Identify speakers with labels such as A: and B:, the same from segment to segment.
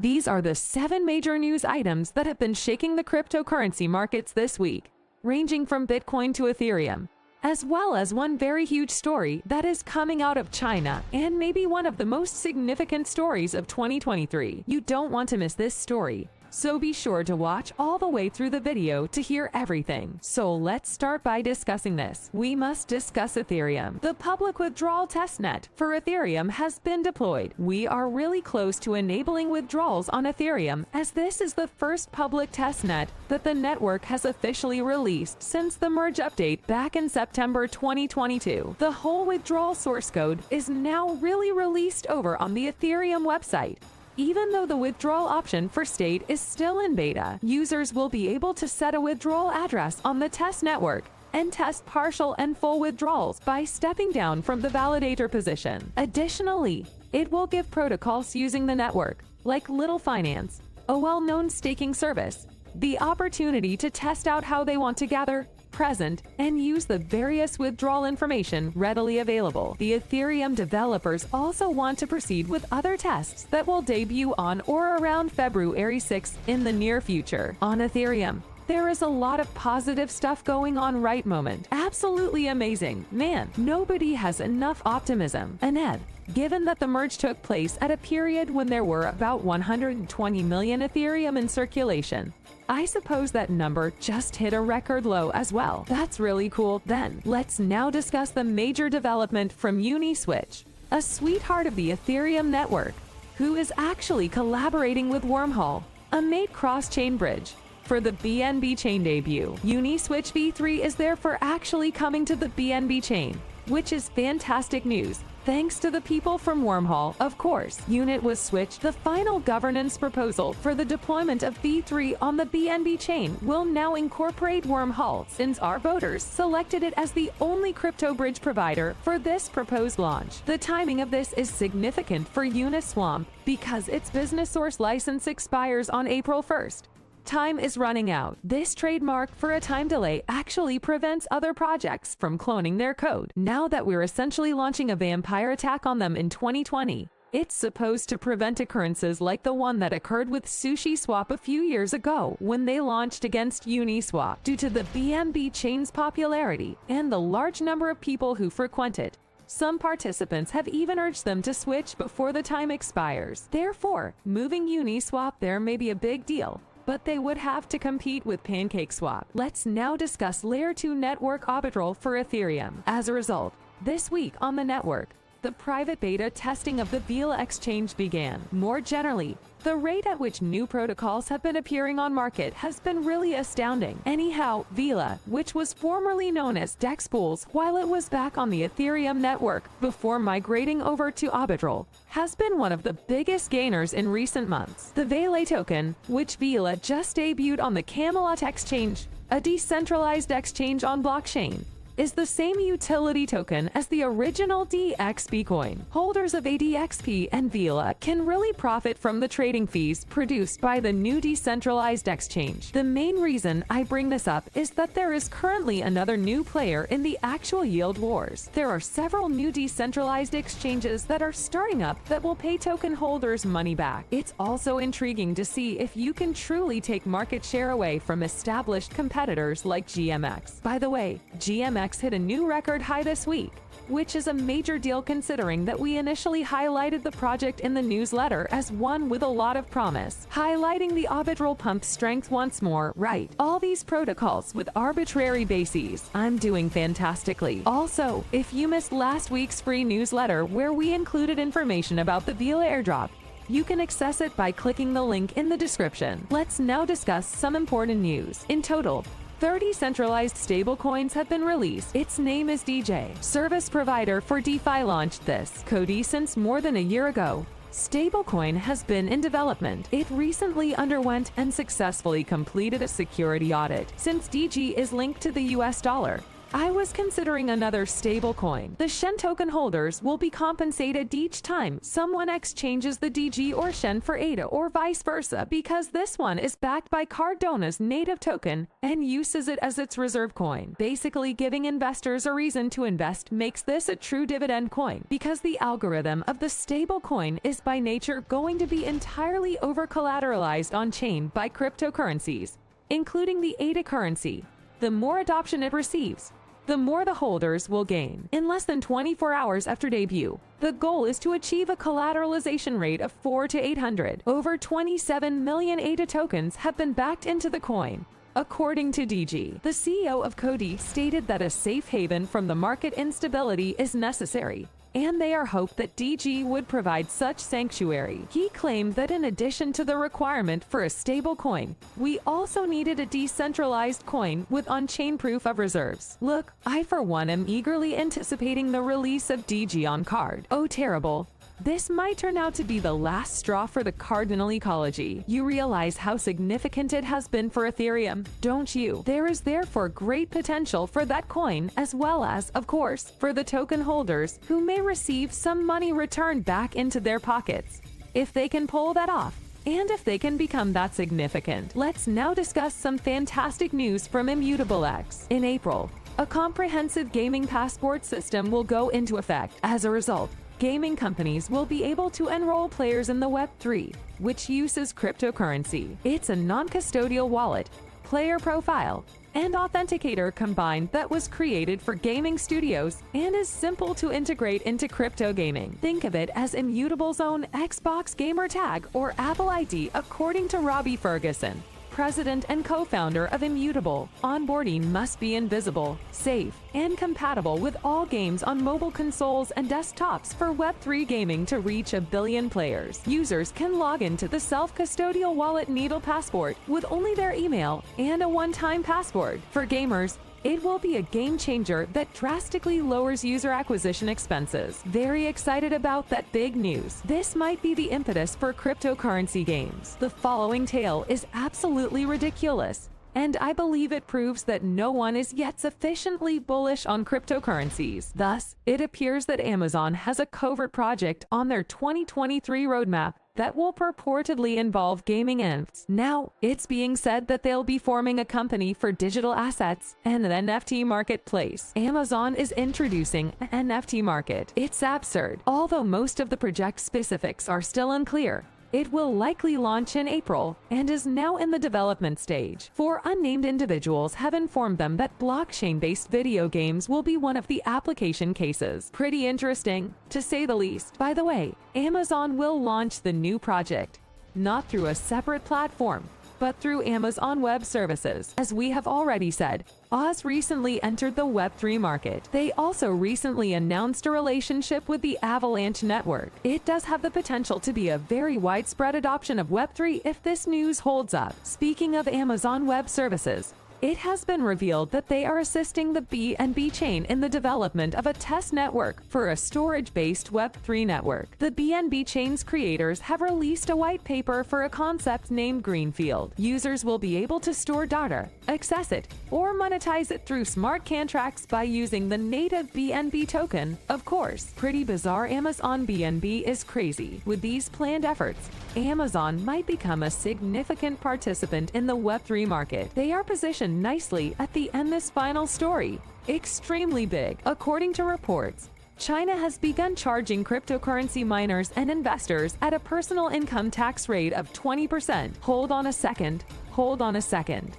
A: These are the 7 major news items that have been shaking the cryptocurrency markets this week, ranging from Bitcoin to Ethereum, as well as one very huge story that is coming out of China and maybe one of the most significant stories of 2023. You don't want to miss this story, so be sure to watch all the way through the video to hear everything. So let's start by discussing this. We must discuss Ethereum. The public withdrawal testnet for Ethereum has been deployed. We are really close to enabling withdrawals on Ethereum, as this is the first public testnet that the network has officially released since the merge update back in September 2022. The whole withdrawal source code is now really released over on the Ethereum website. Even though the withdrawal option for state is still in beta, users will be able to set a withdrawal address on the test network and test partial and full withdrawals by stepping down from the validator position. Additionally, it will give protocols using the network, like Little Finance, a well-known staking service, the opportunity to test out how they want to gather, present, and use the various withdrawal information readily available. The Ethereum developers also want to proceed with other tests that will debut on or around February 6th in the near future. On Ethereum, there is a lot of positive stuff going on right moment. Absolutely amazing. Man, nobody has enough optimism. Aned, given that the merge took place at a period when there were about 120 million Ethereum in circulation, I suppose that number just hit a record low as well. That's really cool. Then, let's now discuss the major development from Uniswitch, a sweetheart of the Ethereum network, who is actually collaborating with Wormhole, a made cross-chain bridge, for the BNB chain debut. Uniswitch v3 is therefore actually coming to the BNB chain, which is fantastic news. Thanks to the people from Wormhole, of course. Unit was switched. The final governance proposal for the deployment of V3 on the BNB chain will now incorporate Wormhole, since our voters selected it as the only crypto bridge provider for this proposed launch. The timing of this is significant for Uniswap because its business source license expires on April 1st. Time is running out. This trademark for a time delay actually prevents other projects from cloning their code. Now that we're essentially launching a vampire attack on them in 2020, it's supposed to prevent occurrences like the one that occurred with SushiSwap a few years ago when they launched against Uniswap. Due to the BNB chain's popularity and the large number of people who frequent it, some participants have even urged them to switch before the time expires. Therefore, moving Uniswap there may be a big deal, but they would have to compete with PancakeSwap. Let's now discuss Layer 2 network arbitral for Ethereum. As a result, this week on the network, the private beta testing of the Vela exchange began. More generally, the rate at which new protocols have been appearing on market has been really astounding. Anyhow, Vela, which was formerly known as DexPools while it was back on the Ethereum network before migrating over to Arbitral, has been one of the biggest gainers in recent months. The Vela token, which Vela just debuted on the Camelot exchange, a decentralized exchange on blockchain, is the same utility token as the original DXP coin. Holders of ADXP and Vela can really profit from the trading fees produced by the new decentralized exchange. The main reason I bring this up is that there is currently another new player in the actual yield wars. There are several new decentralized exchanges that are starting up that will pay token holders money back. It's also intriguing to see if you can truly take market share away from established competitors like GMX. By the way, GMX hit a new record high this week, which is a major deal considering that we initially highlighted the project in the newsletter as one with a lot of promise, highlighting the arbitral pump strength once more. Right, all these protocols with arbitrary bases. I'm doing fantastically. Also, if you missed last week's free newsletter where we included information about the Vela airdrop, you can access it by clicking the link in the description. Let's now discuss some important news. In total, 30 centralized stablecoins have been released. Its name is DJ. Service provider for DeFi launched this Cody since more than a year ago. Stablecoin has been in development. It recently underwent and successfully completed a security audit. Since DG is linked to the US dollar, I was considering another stablecoin. The Shen token holders will be compensated each time someone exchanges the DG or Shen for ADA or vice versa, because this one is backed by Cardona's native token and uses it as its reserve coin. Basically, giving investors a reason to invest makes this a true dividend coin, because the algorithm of the stablecoin is by nature going to be entirely over-collateralized on-chain by cryptocurrencies, including the ADA currency. The more adoption it receives, the more the holders will gain. In less than 24 hours after debut, the goal is to achieve a collateralization rate of 400 to 800. Over 27 million ADA tokens have been backed into the coin. According to DG, the CEO of Cody stated that a safe haven from the market instability is necessary, and they are hoped that DG would provide such sanctuary. He claimed that in addition to the requirement for a stable coin, we also needed a decentralized coin with on-chain proof of reserves. Look, I for one am eagerly anticipating the release of DG on Card. Oh terrible. This might turn out to be the last straw for the Cardinal ecology. You realize how significant it has been for Ethereum, don't you? There is therefore great potential for that coin, as well as, of course, for the token holders who may receive some money returned back into their pockets. If they can pull that off, and if they can become that significant. Let's now discuss some fantastic news from Immutable X. In April, a comprehensive gaming passport system will go into effect. As a result, gaming companies will be able to enroll players in the Web3, which uses cryptocurrency. It's a non-custodial wallet, player profile, and authenticator combined that was created for gaming studios and is simple to integrate into crypto gaming. Think of it as Immutable's own Xbox gamer tag or Apple ID, according to Robbie Ferguson, president and co-founder of Immutable. Onboarding must be invisible, safe, and compatible with all games on mobile consoles and desktops for Web3 gaming to reach 1 billion players. Users can log into the self-custodial wallet Needle Passport with only their email and a one-time password. For gamers, it will be a game changer that drastically lowers user acquisition expenses. Very excited about that big news. This might be the impetus for cryptocurrency games. The following tale is absolutely ridiculous, and I believe it proves that no one is yet sufficiently bullish on cryptocurrencies. Thus, it appears that Amazon has a covert project on their 2023 roadmap that will purportedly involve gaming INFs. Now, it's being said that they'll be forming a company for digital assets and an NFT marketplace. Amazon is introducing an NFT market. It's absurd. Although most of the project specifics are still unclear, it will likely launch in April and is now in the development stage. Four unnamed individuals have informed them that blockchain-based video games will be one of the application cases. Pretty interesting, to say the least. By the way, Amazon will launch the new project, not through a separate platform, but through Amazon Web Services. As we have already said, Oz recently entered the Web3 market. They also recently announced a relationship with the Avalanche Network. It does have the potential to be a very widespread adoption of Web3 if this news holds up. Speaking of Amazon Web Services, it has been revealed that they are assisting the BNB chain in the development of a test network for a storage-based Web3 network. The BNB chain's creators have released a white paper for a concept named Greenfield. Users will be able to store data, access it, or monetize it through smart contracts by using the native BNB token. Of course, pretty bizarre. Amazon BNB is crazy. With these planned efforts, Amazon might become a significant participant in the Web3 market. They are positioned nicely at the end of this final story. Extremely big. According to reports, China has begun charging cryptocurrency miners and investors at a personal income tax rate of 20%. Hold on a second.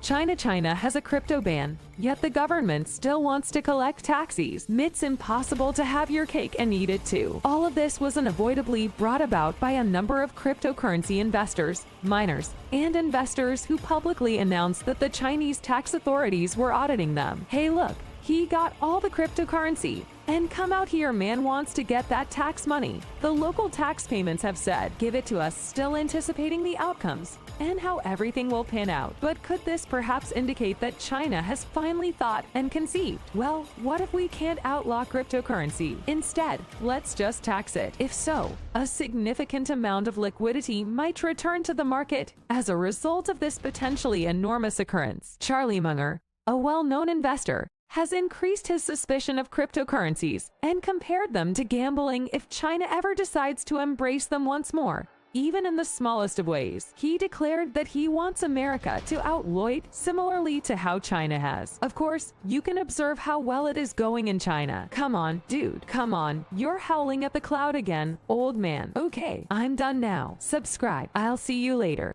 A: China has a crypto ban, yet the government still wants to collect taxes. It's impossible to have your cake and eat it too. All of this was unavoidably brought about by a number of cryptocurrency investors, miners, and investors who publicly announced that the Chinese tax authorities were auditing them. Hey look, he got all the cryptocurrency, and come out here, man wants to get that tax money. The local tax payments have said, give it to us, still anticipating the outcomes and how everything will pan out. But could this perhaps indicate that China has finally thought and conceived? Well, what if we can't outlaw cryptocurrency? Instead, let's just tax it. If so, a significant amount of liquidity might return to the market as a result of this potentially enormous occurrence. Charlie Munger, a well-known investor, has increased his suspicion of cryptocurrencies and compared them to gambling if China ever decides to embrace them once more. Even in the smallest of ways, he declared that he wants America to outlaw it similarly to how China has. Of course, you can observe how well it is going in China. Come on, dude, come on. You're howling at the cloud again, old man. Okay, I'm done now. Subscribe. I'll see you later.